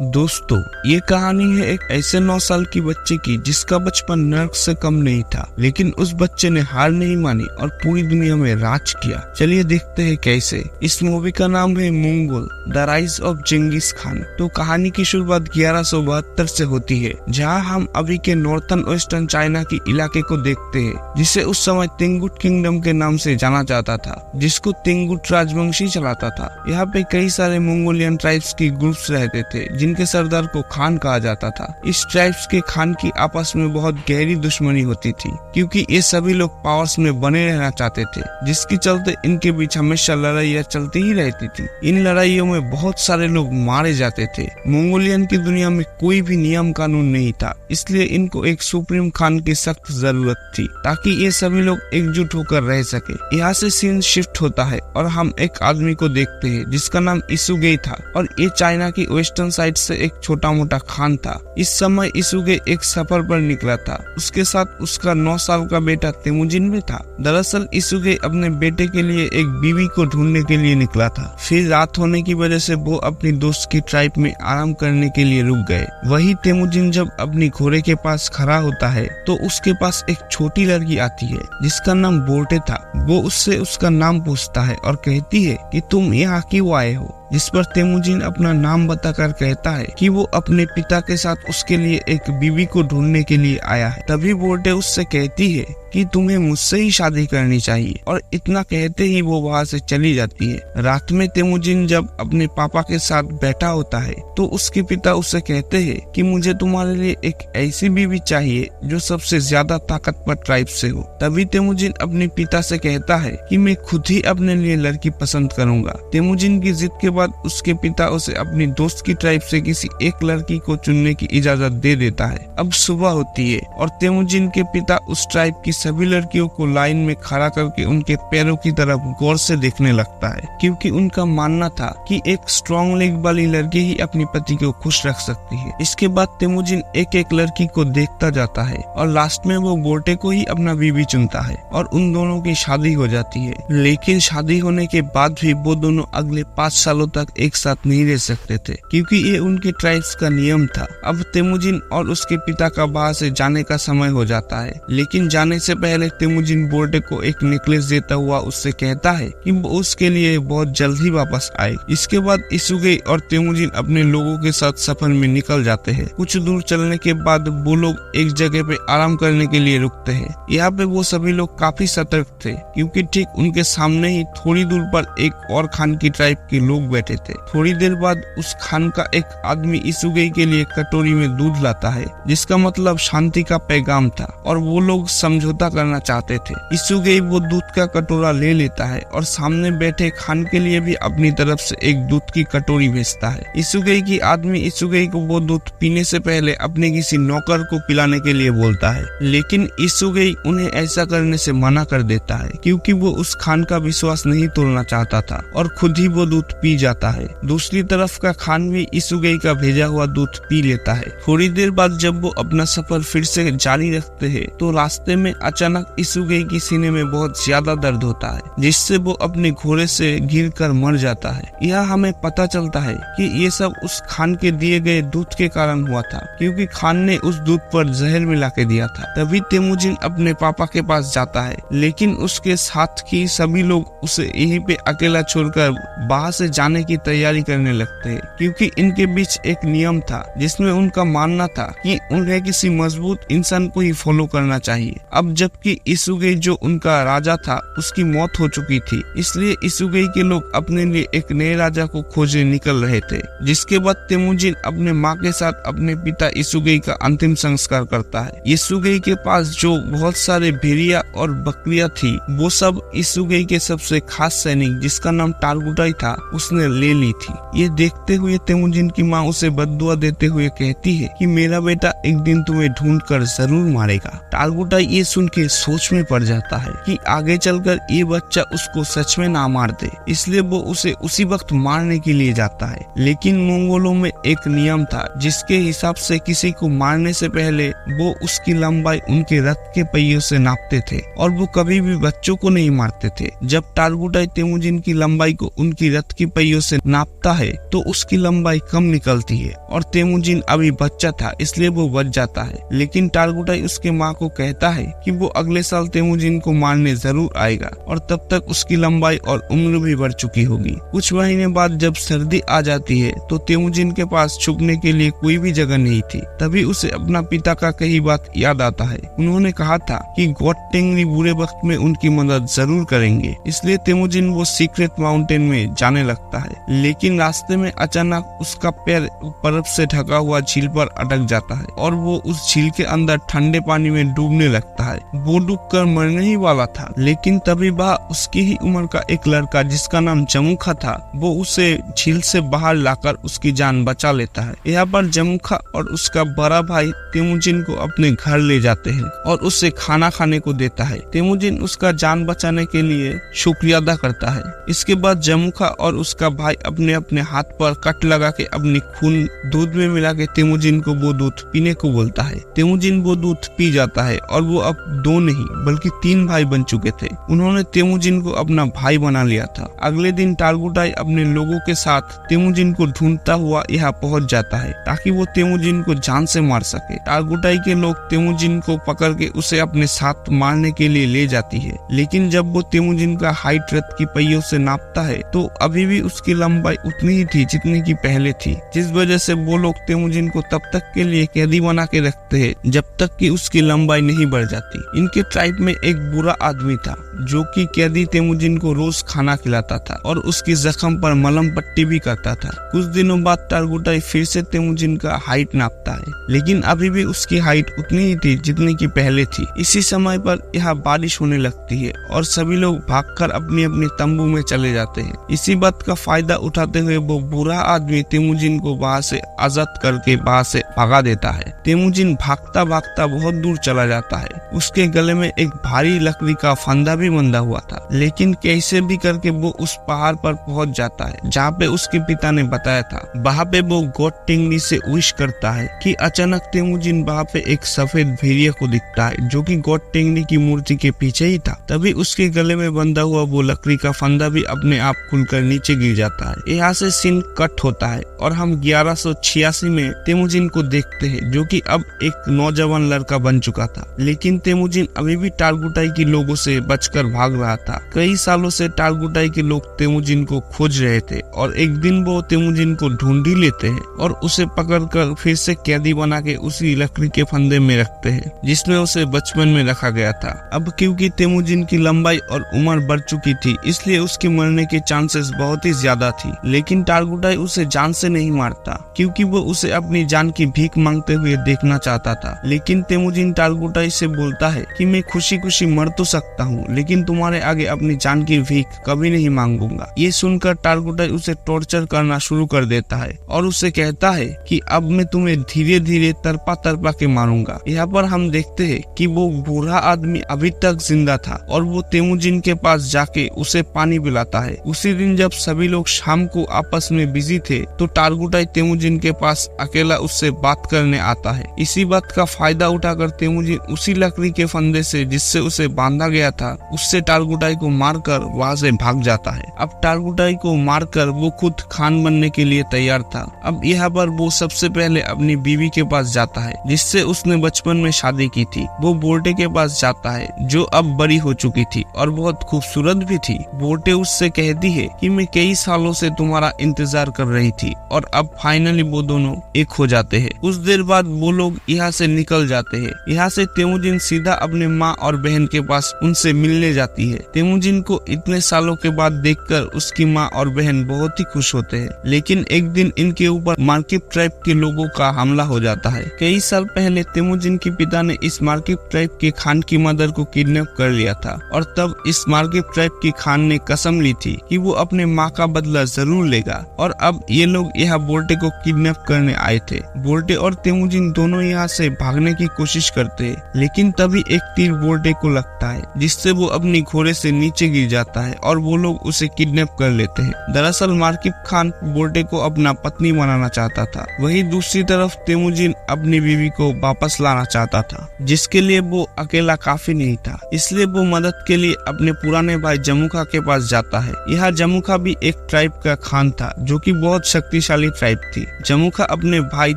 दोस्तों, ये कहानी है एक ऐसे 9 साल की बच्चे की जिसका बचपन नर्क से कम नहीं था, लेकिन उस बच्चे ने हार नहीं मानी और पूरी दुनिया में राज किया। चलिए देखते हैं कैसे। इस मूवी का नाम है Mongol the rise of Genghis Khan. तो कहानी की शुरुआत 1172 से होती है, जहां हम अभी के नॉर्थन वेस्टर्न चाइना के इलाके को देखते हैं, जिसे उस समय तिंगुट किंगडम के नाम से जाना जाता था, जिसको तिंगुट राजवंशी चलाता था। यहाँ पे कई सारे मंगोलियन ट्राइब्स की ग्रुप्स रहते थे, जिनके सरदार को खान कहा जाता था। इस ट्राइब्स के खान की आपस में बहुत गहरी दुश्मनी होती थी, क्योंकि ये सभी लोग पावर्स में बने रहना चाहते थे, जिसके चलते इनके बीच हमेशा लड़ाइयाँ चलती ही रहती थी। इन लड़ाइयों में बहुत सारे लोग मारे जाते थे। मंगोलियन की दुनिया में कोई भी नियम कानून नहीं था, इसलिए इनको एक सुप्रीम खान की सख्त जरूरत थी, ताकि ये सभी लोग एकजुट होकर रह सके। यहाँ से सीन शिफ्ट होता है और हम एक आदमी को देखते हैं जिसका नाम इसुगे था, और ये चाइना की वेस्टर्न साइड से एक छोटा मोटा खान था। इस समय इसुगे एक सफर पर निकला था। उसके साथ उसका 9 साल का बेटा तेमुजिन भी था। दरअसल इसुगे अपने बेटे के लिए एक बीवी को ढूंढने के लिए निकला था। फिर रात होने की वजह से वो अपनी दोस्त की ट्राइब में आराम करने के लिए रुक गए। वही तेमुजिन जब अपनी घोड़े के पास खड़ा होता है तो उसके पास एक छोटी लड़की आती है जिसका नाम बोर्टे था। वो उससे उसका नाम पूछता है और कहती है कि तुम यहाँ क्यों आए हो, जिस पर तेमुजिन अपना नाम बताकर कहता है कि वो अपने पिता के साथ उसके लिए एक बीवी को ढूंढने के लिए आया है। तभी बोर्टे उससे कहती है कि तुम्हें मुझसे ही शादी करनी चाहिए, और इतना कहते ही वो वहाँ से चली जाती है। रात में तेमुजिन जब अपने पापा के साथ बैठा होता है तो उसके पिता उससे कहते हैं कि मुझे तुम्हारे लिए एक ऐसी बीवी चाहिए जो सबसे ज्यादा ताकतवर ट्राइब से हो। तभी तेमुजिन अपने पिता से कहता है कि मैं खुद ही अपने लिए लड़की पसंद करूंगा। तेमुजिन की जिद के बाद उसके पिता उसे अपनी दोस्त की ट्राइब से किसी एक लड़की को चुनने की इजाजत दे देता है। अब सुबह होती है और तेमुजिन के पिता उस ट्राइब की सभी लड़कियों को लाइन में खड़ा करके उनके पैरों की तरफ गौर से देखने लगता है, क्योंकि उनका मानना था कि एक स्ट्रॉन्ग लेग वाली लड़की ही अपनी पति को खुश रख सकती है। इसके बाद तेमुजिन एक एक लड़की को देखता जाता है और लास्ट में वो बोर्टे को ही अपना बीवी चुनता है और उन दोनों की शादी हो जाती है। लेकिन शादी होने के बाद भी वो दोनों अगले 5 सालों तक एक साथ नहीं रह सकते थे, क्योंकि ये उनके ट्राइब्स का नियम था। अब तेमुजिन और उसके पिता का बाहर से जाने का समय हो जाता है, लेकिन जाने से पहले तेमुजिन बोर्टे को एक नेकलेस देता हुआ उससे कहता है कि वो उसके लिए बहुत जल्द ही वापस आए। इसके बाद इसुगे और तेमुजिन अपने लोगों के साथ सफर में निकल जाते हैं। कुछ दूर चलने के बाद वो लोग एक जगह पे आराम करने के लिए रुकते हैं। यहाँ पे वो सभी लोग काफी सतर्क थे, क्योंकि ठीक उनके सामने ही थोड़ी दूर पर एक और खान की ट्राइब के लोग बैठे थे। थोड़ी देर बाद उस खान का एक आदमी इसुगे के लिए कटोरी में दूध लाता है, जिसका मतलब शांति का पैगाम था, और वो लोग समझौता करना चाहते थे। इसुगे वो दूध का कटोरा ले लेता है और सामने बैठे खान के लिए भी अपनी तरफ से एक दूध की कटोरी भेजता है। इसुगे की आदमी इसुगे को वो दूध पीने से पहले अपने किसी नौकर को पिलाने के लिए बोलता है, लेकिन इसुगे उन्हें ऐसा करने से मना कर देता है, क्योंकि वो उस खान का विश्वास नहीं तोड़ना चाहता था और खुद ही वो दूध पी जाता है। दूसरी तरफ का खान भी इसुगे का भेजा हुआ दूध पी लेता है। थोड़ी देर बाद जब वो अपना सफर फिर से जारी रखते हैं तो रास्ते में अचानक इसुगे की सीने में बहुत ज्यादा दर्द होता है, जिससे वो अपने घोड़े से गिरकर मर जाता है। यह हमें पता चलता है कि ये सब उस खान के दिए गए दूध के कारण हुआ था, क्योंकि खान ने उस दूध पर जहर मिला के दिया था। तभी तेमुजिन अपने पापा के पास जाता है, लेकिन उसके साथ की सभी लोग उसे यहीं पे अकेला छोड़कर बाहर से जाने की तैयारी करने लगते हैं, क्योंकि इनके बीच एक नियम था जिसमें उनका मानना था कि उन्हें किसी मजबूत इंसान को ही फॉलो करना चाहिए। अब जबकि इसुगे जो उनका राजा था उसकी मौत हो चुकी थी, इसलिए इसुगे के लोग अपने लिए एक नए राजा को खोजने निकल रहे थे। जिसके बाद तेमुजिन अपने माँ के साथ अपने पिता इसुगे का अंतिम संस्कार करता है। इसुगे के पास जो बहुत सारे भेड़िया और बकरियां थी, वो सब इसुगे के सबसे खास सैनिक जिसका नाम टारगुटाई था उसने ले ली थी। ये देखते हुए तेमुजिन की माँ उसे बद्दुआ देते हुए कहती है कि मेरा बेटा एक दिन तुम्हें ढूंढ कर जरूर मारेगा। टारगुटाई ये सुन के सोच में पड़ जाता है कि आगे चलकर ये बच्चा उसको सच में ना मार दे, इसलिए वो उसे उसी वक्त मारने के लिए जाता है। लेकिन मंगोलों में एक नियम था जिसके हिसाब से किसी को मारने से पहले वो उसकी लंबाई उनके रथ के पहियों से नापते थे और वो कभी भी बच्चों को नहीं मारते थे। जब टारगुटाई तेमुजिन की लंबाई को उनकी रथ की पहियों से नापता है तो उसकी लंबाई कम निकलती है और तेमुजिन अभी बच्चा था इसलिए वो बच जाता है। लेकिन टारगुटाई उसके माँ को कहता है कि वो अगले साल तेमुजिन को मारने जरूर आएगा और तब तक उसकी लंबाई और उम्र भी बढ़ चुकी होगी। कुछ महीने बाद जब सर्दी आ जाती है तो तेमुजिन के पास छुपने के लिए कोई भी जगह नहीं थी। तभी उसे अपना पिता का कही बात याद आता है। उन्होंने कहा था कि गॉड टेंगरी बुरे वक्त में उनकी मदद जरूर करेंगे, इसलिए तेमुजिन वो सीक्रेट माउंटेन में जाने लगता है। लेकिन रास्ते में अचानक उसका पैर बर्फ से ढका हुआ झील पर अटक जाता है और वो उस झील के अंदर ठंडे पानी में डूबने लगता है। वो डूबकर मरने ही वाला था, लेकिन तभी वह उसकी ही उम्र का एक लड़का जिसका नाम जमुखा था वो उसे झील से बाहर लाकर उसकी जान बचा लेता है। यहाँ पर जमुखा और उसका बड़ा भाई तेमुजिन को अपने घर ले जाते हैं और उससे खाना खाने को देता है। तेमुजिन उसका जान बचाने के लिए शुक्रिया अदा करता है। इसके बाद जमुखा और उसका भाई अपने अपने हाथ पर कट लगा के अपनी खून दूध में मिला के तेमुजिन को वो दूध पीने को बोलता है। तेमुजिन वो दूध पी जाता है और वो अब 2 नहीं बल्कि 3 भाई बन चुके थे। उन्होंने तेमुजिन को अपना भाई बना लिया था। अगले दिन टारगुटाई अपने लोगों के साथ तेमुजिन को ढूंढता हुआ यहाँ पहुँच जाता है ताकि वो तेमुजिन को जान से मार सके। टारगुटाई के लोग तेमुजिन को पकड़ के उसे अपने साथ मारने के लिए ले जाती है। लेकिन जब वो तेमुजिन का हाइट रथ की पहियों से नापता है तो अभी भी उसकी लंबाई उतनी ही थी जितनी की पहले थी, जिस वजह से वो लोग तेमुजिन को तब तक के लिए कैदी बना के रखते हैं जब तक कि उसकी लंबाई नहीं बढ़ जाती। इनके ट्राइब में एक बुरा आदमी था जो कि कैदी तेमुजिन को रोज खाना खिलाता था और उसकी जख्म पर मलम पट्टी भी करता था। कुछ दिनों बाद टारगुटाई फिर से तेमुजिन का हाइट नापता है, लेकिन अभी भी उसकी हाइट उतनी ही थी जितनी की पहले थी। इसी समय पर यहाँ बारिश होने लगती है और सभी लोग भागकर अपनी अपनी तंबू में चले जाते हैं। इसी बात का फायदा उठाते हुए वो बुरा आदमी तेमुजिन को वहाँ से आजाद करके वहाँ से भगा देता है। तेमुजिन भागता भागता बहुत दूर चला जाता है। उसके गले में एक भारी लकड़ी का फंदा भी बंधा हुआ था, लेकिन कैसे भी करके वो उस पहाड़ पर पहुंच जाता है जहाँ पे उसके पिता ने बताया था। वहाँ पे वो गॉड टेंगरी से विश करता है कि अचानक तेमुजिन वहाँ पे एक सफेद भेड़िया को दिखता है जो कि गॉड टेंगरी की मूर्ति के पीछे ही था। तभी उसके गले में बंधा हुआ वो लकड़ी का फंदा भी अपने आप खुलकर नीचे गिर जाता है। यहाँ से सीन कट होता है और हम 1186 में तेमुजिन को देखते हैं जो कि अब एक नौजवान लड़का बन चुका था। लेकिन तेमुजिन अभी भी टारगुटाई के लोगों से बचकर भाग रहा था। कई सालों से टारगुटाई के लोग तेमुजिन को खोज रहे थे और एक दिन वो तेमुजिन को ढूंढ ही लेते हैं और उसे पकड़कर फिर से कैदी बना के उसी लकड़ी के फंदे में रखते हैं जिसमें उसे बचपन में रखा गया था। अब क्योंकि तेमुजिन की लंबाई और उम्र बढ़ चुकी थी इसलिए उसके मरने के चांसेस बहुत ही ज्यादा थी। लेकिन टारगुटाई उसे जान से नहीं मारता क्योंकि वो उसे अपनी जान की भीख मांगते हुए देखना चाहता था। लेकिन तेमुजिन टारगुटाई से बोलता है कि मैं खुशी खुशी मर तो सकता हूँ लेकिन तुम्हारे आगे अपनी जान की भीख कभी नहीं मांगूंगा। ये सुनकर टारगुटाई उसे टॉर्चर करना शुरू कर देता है और उसे कहता है कि अब मैं तुम्हें धीरे धीरे तरपा तरपा के मारूंगा। यहाँ पर हम देखते हैं कि वो बूढ़ा आदमी अभी तक जिंदा था और वो तेमुजिन के पास जाके उसे पानी पिलाता है। उसी दिन जब सभी लोग शाम को आपस में बिजी थे तो टारगुटाई तेमुजिन के पास अकेला उससे बात करने आता है। इसी बात का फायदा उठाकर तेमुजिन उसी लकड़ी के फंदे से जिससे उसे बांधा गया था उससे टारगुटाई को मारकर वहाँ से भाग जाता है। अब टारगुटाई को मारकर वो खुद खान बनने के लिए तैयार था। अब यहाँ पर वो सबसे पहले अपनी बीवी के पास जाता है जिससे उसने बचपन में शादी की थी। वो बोर्टे के पास जाता है जो अब बड़ी हो चुकी थी और बहुत खूबसूरत भी थी। बोर्टे उससे कहती है कि मैं कई सालों से तुम्हारा इंतजार कर रही थी और अब फाइनली वो दोनों एक हो जाते हैं। कुछ देर बाद वो लोग यहाँ से निकल जाते हैं। यहाँ से तेमुजिन सीधा अपने माँ और बहन के पास उनसे मिलने जाती है। तेमुजिन को इतने सालों के बाद देखकर उसकी माँ और बहन बहुत ही खुश होते हैं। लेकिन एक दिन इनके ऊपर मार्किप ट्राइब के लोगों का हमला हो जाता है। कई साल पहले तेमुजिन के पिता ने इस मार्किप ट्राइब के खान की मदर को किडनैप कर लिया था और तब इस मार्किप ट्राइब की खान ने कसम ली थी कि वो अपने माँ का बदला जरूर लेगा। और अब ये लोग यहाँ बोर्टे को किडनैप करने आए थे। बोर्टे और तेमुजिन दोनों यहाँ से भागने की कोशिश करते हैं, लेकिन तभी तभी एक तीर बोर्टे को लगता है, जिससे वो अपनी घोड़े से नीचे गिर जाता है और वो लोग उसे किडनैप कर लेते हैं। दरअसल मार्किब खान बोर्टे को अपना पत्नी बनाना चाहता था। वहीं दूसरी तरफ तेमुजिन अपनी बीवी को वापस लाना चाहता था, जिसके लिए वो अकेला काफी नहीं था। इसलिए वो मदद के लिए अपने पुराने भाई जमुखा के पास जाता है। यह जमुखा भी एक ट्राइब का खान था, जो कि बहुत शक्तिशाली ट्राइब थी। जमुखा अपने भाई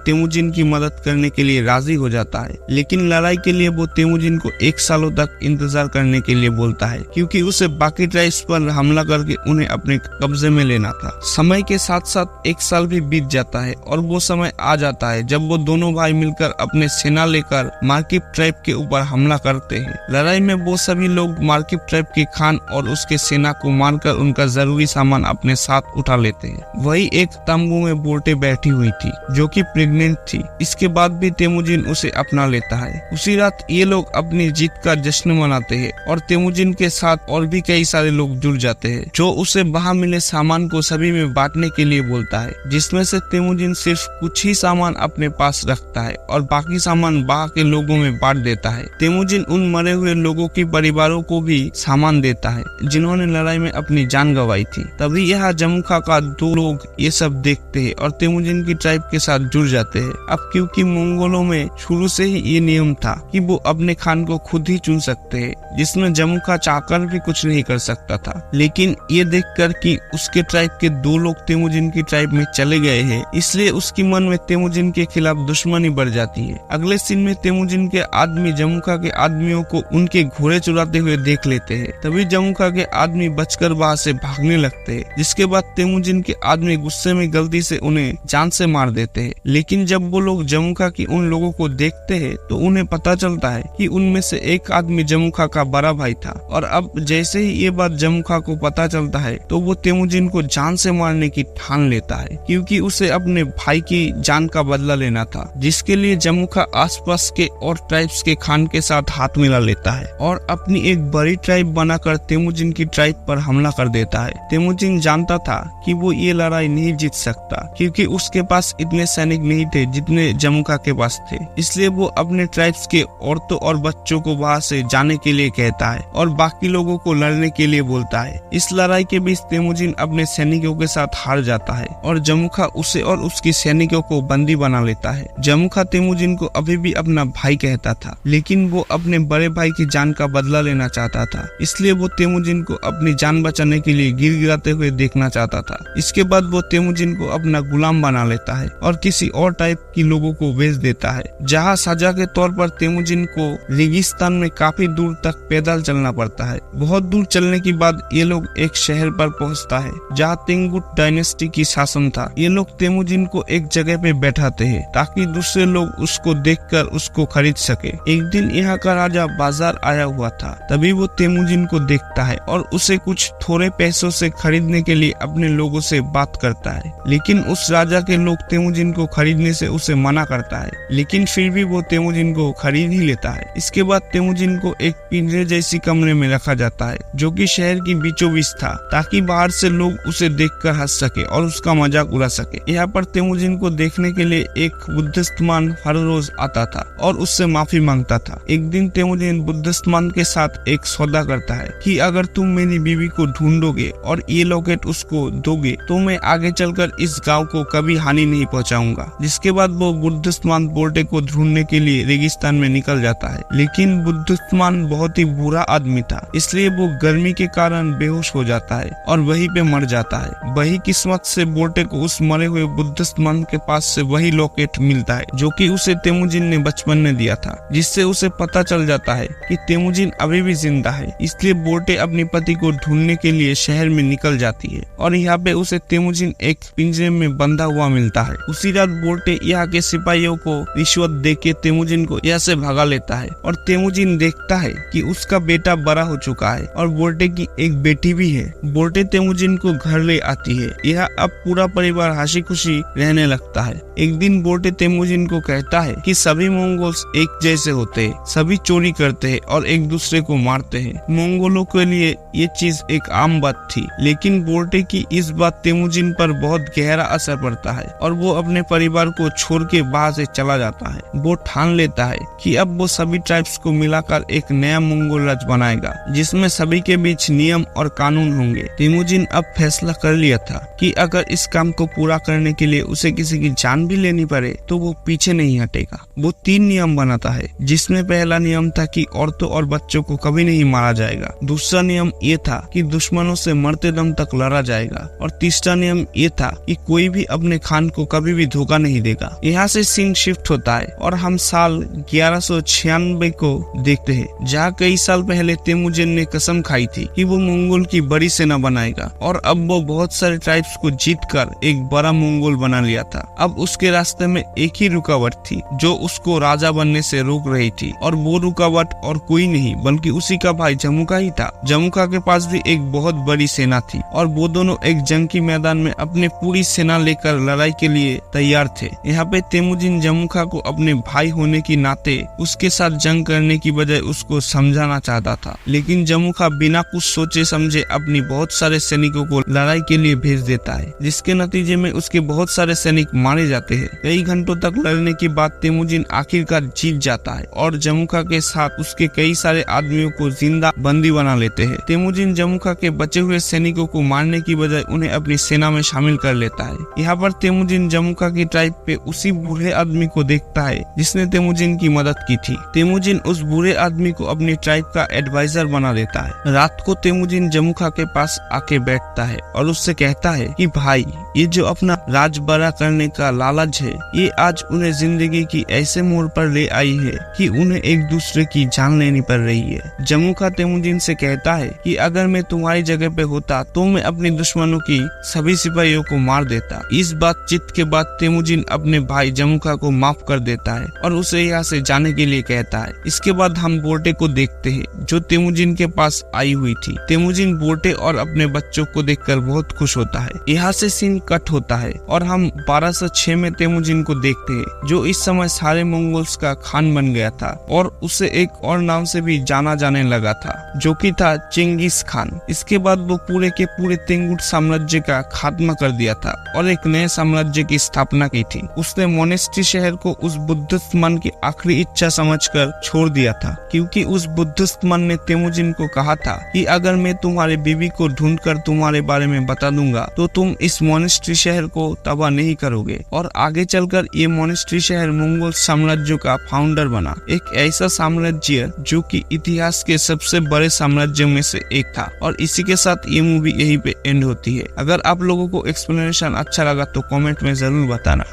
तेमुजिन की मदद करने के लिए राजी हो जाता है, लेकिन लड़ाई के लिए वो तेमुजिन को 1 सालों तक इंतजार करने के लिए बोलता है, क्योंकि उसे बाकी ट्राइब्स पर हमला करके उन्हें अपने कब्जे में लेना था। समय के साथ साथ 1 साल भी बीत जाता है और वो समय आ जाता है जब वो दोनों भाई मिलकर अपने सेना लेकर मार्किब ट्राइब के ऊपर हमला करते हैं। लड़ाई में वो सभी लोग मार्किब ट्राइब के खान और उसके सेना को मारकर उनका जरूरी सामान अपने साथ उठा लेते हैं। वही एक तंबू में बोर्टे बैठी हुई थी, जो कि प्रेग्नेंट थी। इसके बाद भी तेमुजिन उसे अपना लेता है। उसी रात ये लोग अपनी जीत का जश्न मनाते हैं और तेमुजिन के साथ और भी कई सारे लोग जुड़ जाते हैं, जो उसे वहां मिले सामान को सभी में बांटने के लिए बोलता है, जिसमें से तेमुजिन सिर्फ कुछ ही सामान अपने पास रखता है और बाकी सामान वहां के लोगों में बांट देता है। तेमुजिन उन मरे हुए लोगों के परिवारों को भी सामान देता है, जिन्होंने लड़ाई में अपनी जान गंवाई थी। तभी यह जमुखा का 2 लोग ये सब देखते हैं और तेमुजिन की ट्राइब के साथ जुड़ जाते हैं। अब क्योंकि मंगोलों में शुरू से ही ये नियम था कि वो अपने खान को खुद ही चुन सकते हैं, जिसमें जमुखा चाहकर भी कुछ नहीं कर सकता था। लेकिन ये देखकर कि उसके ट्राइब के 2 लोग तेमुजिन की ट्राइब में चले गए हैं, इसलिए उसकी मन में तेमुजिन के खिलाफ दुश्मनी बढ़ जाती है। अगले सीन में तेमुजिन के आदमी जमुखा के आदमियों को उनके घोड़े चुराते हुए देख लेते हैं। तभी जमुखा के आदमी बचकर वहां से भागने लगते हैं, जिसके बाद तेमुजिन के आदमी गुस्से में गलती से उन्हें जान से मार देते हैं। लेकिन जब वो लोग जमुखा की उन लोगों को देखते हैं तो उन्हें पता चलता है कि उनमें से एक आदमी जमुखा का बड़ा भाई था। और अब जैसे ही ये बात जमुखा को पता चलता है तो वो तेमुजिन को जान से मारने की ठान लेता है, क्योंकि उसे अपने भाई की जान का बदला लेना था। जिसके लिए जमुखा आसपास के और ट्राइब्स के खान के साथ हाथ मिला लेता है और अपनी एक बड़ी ट्राइब बनाकर तेमुजिन की ट्राइब पर हमला कर देता है। तेमुजिन जानता था कि वो ये लड़ाई नहीं जीत सकता, क्योंकि उसके पास इतने सैनिक नहीं थे जितने जमुखा के पास थे। इसलिए वो अपने ट्राइब्स के औरतों और बच्चों को वहां से जाने के लिए कहता है और बाकी लोगों को लड़ने के लिए बोलता है। इस लड़ाई के बीच तेमुजिन अपने सैनिकों के साथ हार जाता है और जमुखा उसे और उसके सैनिकों को बंदी बना लेता है। जमुखा तेमुजिन को अभी भी अपना भाई कहता था, लेकिन वो अपने बड़े भाई की जान का बदला लेना चाहता था। इसलिए वो तेमुजिन को अपनी जान बचाने के लिए गिड़गिड़ाते हुए देखना चाहता था। इसके बाद वो तेमुजिन को अपना गुलाम बना लेता है और किसी और टाइप की लोगों को बेच देता है, जहाँ सजा के तौर पर तेमुजिन को रेगिस्तान में काफी दूर तक पैदल चलना पड़ता है। बहुत दूर चलने के बाद ये लोग एक शहर पर पहुंचता है, जहाँ तेंगुट डायनेस्टी की शासन था। ये लोग तेमुजिन को एक जगह पे बैठाते हैं ताकि दूसरे लोग उसको देखकर उसको खरीद सके। एक दिन यहाँ का राजा बाजार आया हुआ था, तभी वो तेमुजिन को देखता है और उसे कुछ थोड़े पैसों से खरीदने के लिए अपने लोगों से बात करता है। लेकिन उस राजा के लोग तेमुजिन को खरीदने से उसे मना करता है, लेकिन फिर भी वो तेमुजिन को खरीद ही लेता है। इसके बाद तेमुजिन को एक पिंजरे जैसी कमरे में रखा जाता है, जो कि शहर की बीचों बीच था, ताकि बाहर से लोग उसे देखकर हंस सके और उसका मजाक उड़ा सके। यहाँ पर तेमुजिन को देखने के लिए एक बुद्धिस्ट मान हर रोज आता था और उससे माफी मांगता था। एक दिन तेमुजिन बुद्धिस्ट मान के साथ एक सौदा करता है कि अगर तुम मेरी बीवी को ढूंढोगे और ये लॉकेट उसको दोगे तो मैं आगे चलकर इस गांव को कभी हानि नहीं पहुंचाऊंगा। जिसके बाद वो बुद्धिस्ट मान बोर्टे को ढूंढने के लिए रेगिस्तान में निकल जाता है। लेकिन बुद्धिस्ट मान बहुत ही बुरा आदमी था, इसलिए वो गर्मी के कारण बेहोश हो जाता है और वहीं पे मर जाता है। वही किस्मत से बोर्टे को उस मरे हुए बुद्धिस्ट मान के पास से वही लॉकेट मिलता है, जो कि उसे तेमुजिन ने बचपन में दिया था, जिससे उसे पता चल जाता है कि तेमुजिन अभी भी जिंदा है। इसलिए बोर्टे अपने पति को ढूंढने के लिए शहर में निकल जाती है और यहाँ पे उसे तेमुजिन एक पिंजरे में बंधा हुआ मिलता है। उसी रात बोर्टे यहाँ के सिपाहियों को रिश्वत देके तेमुजिन को यहाँ से भगा लेता है और तेमुजिन देखता है कि उसका बेटा बड़ा हो चुका है और बोर्टे की एक बेटी भी है। बोर्टे तेमुजिन को घर ले आती है। यह अब पूरा परिवार हंसी खुशी रहने लगता है। एक दिन बोर्टे तेमुजिन को कहता है कि सभी मंगोल्स एक जैसे होते हैं, सभी चोरी करते हैं और एक दूसरे को मारते हैं। मंगोलों के लिए ये चीज एक आम बात थी, लेकिन बोर्टे की इस बात तेमुजिन पर बहुत गहरा असर पड़ता है और वो अपने परिवार को छोड़ के बाहर से चला जाता है। वो ठान लेता है कि अब वो सभी ट्राइब्स को मिलाकर एक नया मंगोल राज्य बनाएगा, जिसमें सभी के बीच नियम और कानून होंगे। तेमुजिन अब फैसला कर लिया था कि अगर इस काम को पूरा करने के लिए उसे किसी की जान भी लेनी पड़े तो वो पीछे नहीं हटेगा। वो 3 नियम बनाता है, जिसमें पहला नियम था कि औरतों और बच्चों को कभी नहीं मारा जाएगा। दूसरा नियम ये था कि दुश्मनों से मरते दम तक लड़ा जाएगा और तीसरा नियम ये था कि कोई भी अपने खान को कभी भी धोखा नहीं देगा। यहाँ से सीन शिफ्ट होता है और हम साल 1196 को देखते हैं, जहाँ कई साल पहले तेमुजिन ने कसम खाई थी कि वो मंगोल की बड़ी सेना बनाएगा और अब वो बहुत सारे ट्राइब्स को जीतकर एक बड़ा मंगोल बना लिया था। अब उसके रास्ते में एक ही रुकावट थी जो उसको राजा बनने से रोक रही थी, और वो रुकावट और कोई नहीं बल्कि उसी का भाई जमुका ही था। जमुका के पास भी एक बहुत बड़ी सेना थी और वो दोनों एक जंग की मैदान में अपने पूरी सेना लेकर लड़ाई के लिए तैयार थे। यहाँ पे तेमुजिन जमुका को अपने भाई होने की नाते उसके साथ जंग करने की बजाय उसको समझाना चाहता था, लेकिन जमुका बिना कुछ सोचे समझे अपनी बहुत सारे सैनिकों को लड़ाई के लिए भेज देता है, जिसके नतीजे में उसके बहुत सारे सैनिक मारे जाते हैं। कई घंटों तक लड़ने के बाद तेमुजिन आखिरकार जीत जाता है और जमुका के साथ उसके कई सारे आदमियों को जिंदा बंदी बना लेते हैं। तेमुजिन जमुका के बचे हुए सैनिकों को मारने की बजाय उन्हें अपनी सेना में शामिल कर लेता है। यहाँ पर तेमुजिन जमुका की ट्राइब पे उसी बूढ़े आदमी को देखता है जिसने तेमुजिन की मदद की थी। तेमुजिन उस बूढ़े आदमी को अपनी ट्राइब का एडवाइजर बना देता है। रात को तेमुजिन जमुका के पास आके बैठता है और उससे कहता है कि भाई, ये जो अपना राज बड़ा करने का लालच है, ये आज उन्हें जिंदगी की ऐसे मोड़ पर ले आई है कि उन्हें एक दूसरे की जान लेनी पड़ रही है। जमुका तेमुजिन से कहता है कि अगर मैं तुम्हारी जगह पे होता तो मैं अपने दुश्मनों की सभी सिपाहियों को मार देता। इस बातचीत के बाद तेमुजिन अपने भाई जमुका को माफ कर देता है और उसे यहाँ से जाने के लिए कहता है। इसके बाद हम बोर्टे को देखते हैं जो तेमुजिन के पास आई हुई थी। तेमुजिन बोर्टे और अपने बच्चों को देखकर बहुत खुश होता है। यहाँ से सीन कट होता है और हम 1206 में तेमुजिन को देखते हैं, जो इस समय सारे मंगोल्स का खान बन गया था और उसे एक और नाम से भी जाना जाने लगा था, जो कि था चेंगिस खान। इसके बाद वो पूरे के पूरे तेंगुट साम्राज्य का खात्मा कर दिया था और एक नए साम्राज्य की स्थापना की थी। उसने मोनेस्ट्री शहर को उस बुद्धिस्ट मन की आखिरी इच्छा समझकर छोड़ दिया था, क्योंकि उस बुद्धिस्ट मन ने तेमुजिन को कहा था कि अगर मैं तुम्हारे बीवी को ढूंढकर तुम्हारे बारे में बता दूंगा तो तुम इस मोनेस्ट्री शहर को तबाह नहीं करोगे। और आगे चलकर ये मोनेस्ट्री शहर मंगोल साम्राज्य का फाउंडर बना, एक ऐसा साम्राज्य जो कि इतिहास के सबसे बड़े साम्राज्यों में से एक था। और इसी के साथ ये मूवी यहीं पे एंड होती है। अगर आप लोगों को एक्सप्लेनेशन अच्छा लगा तो कमेंट में जरूर बताना।